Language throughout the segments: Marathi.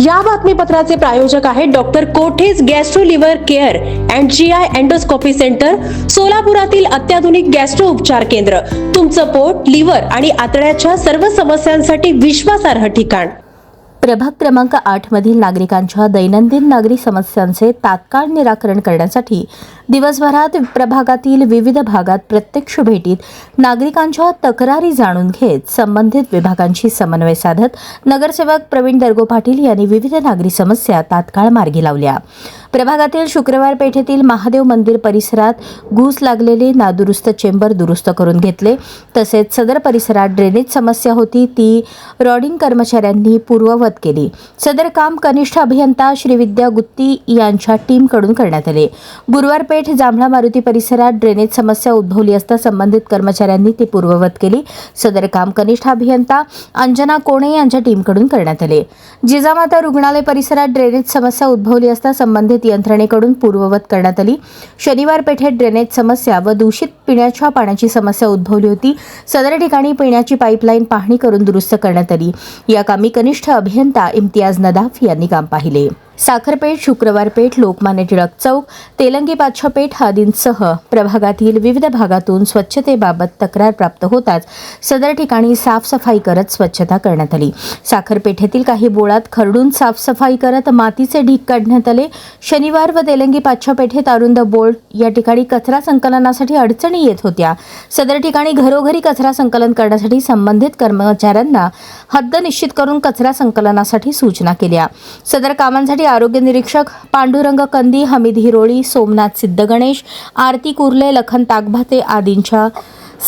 या बातमीपत्राचे प्रायोजक आहेत doctor Kothej gastro liver care and GI endoscopy centre, सोलापुरातील अत्याधुनिक गॅस्ट्रो उपचार केंद्र. तुमचं पोट, लिव्हर आणि आतड्याच्या सर्व समस्यांसाठी विश्वासार्ह ठिकाण. प्रभाग क्रमांक 8 मधील नागरिकांच्या दैनंदिन नागरी समस्यांचे तात्काळ निराकरण करण्यासाठी दिवसभरात प्रभागातील विविध भागात प्रत्यक्ष भेटीत नागरिकांच्या तक्रारी जाणून घेत संबंधित विभागांशी समन्वय साधत नगरसेवक प्रवीण दर्गो पाटील यांनी विविध नागरी समस्या तात्काळ मार्गी लावल्या. प्रभागातील शुक्रवार पेठेतील महादेव मंदिर परिसरात घुस लागलेले नादुरुस्त चेंबर दुरुस्त करून घेतले. तसेच सदर परिसरात ड्रेनेज समस्या होती ती रॉडिंग कर्मचाऱ्यांनी पूर्ववत केली. सदर काम कनिष्ठ अभियंता श्रीविद्या गुत्ती यांच्या टीमकडून करण्यात आले. गुरुवार पेठ जांभळा मारुती परिसरात ड्रेनेज समस्या उद्भवली असता संबंधित कर्मचाऱ्यांनी ती पूर्ववत केली. सदर काम कनिष्ठ अभियंता अंजना कोणे यांच्या टीमकडून करण्यात आले. जिजामाता रुग्णालय परिसरात ड्रेनेज समस्या उद्भवली असता संबंधित यंत्रणेकडून पूर्ववत करण्यात आली. शनिवार पेठेत ड्रेनेज समस्या व दूषित पिण्याच्या पाण्याची समस्या उद्भवली होती. सदर ठिकाणी पिण्याची पाईपलाईन पाहणी करून दुरुस्त करण्यात आली. या कामी कनिष्ठ अभियंता इम्तियाज नदाफ यांनी काम पाहिले. साखरपेठ, शुक्रवार पेठ, लोकमान्य टिळक चौक, तेलंगी बादशाह पेठ आदींसह प्रभागातील विविध भागातून स्वच्छतेबाबत तक्रार प्राप्त होताच सदर ठिकाणी साफसफाई करत स्वच्छता करण्यात आली. साखरपेठेतील काही बोळात खरडून साफसफाई करत मातीचे ढीग काढण्यात आले. शनिवार व तेलंगी बादशाह पेठेत अरुंद बोळ या ठिकाणी कचरा संकलनासाठी अडचणी येत होत्या. सदर ठिकाणी घरोघरी कचरा संकलन करण्यासाठी संबंधित कर्मचाऱ्यांना हद्द निश्चित करून कचरा संकलनासाठी सूचना केल्या. सदर कामांसाठी आरोग्य निरीक्षक पांडुरंग कंदी, हमीद हिरोळी, सोमनाथ सिद्धगणेश, आरती कुर्ले, लखन ताकभाते आदींच्या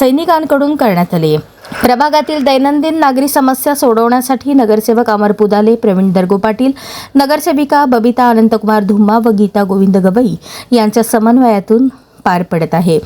सैनिकांकडून करण्यात आले. प्रभागातील दैनंदिन नागरी समस्या सोडवण्यासाठी नगरसेवक अमर पुदाले, प्रवीण दर्गो पाटील, नगरसेविका बबिता अनंतकुमार धुम्मा व गीता गोविंद गवई यांच्या समन्वयातून पार पडत आहे.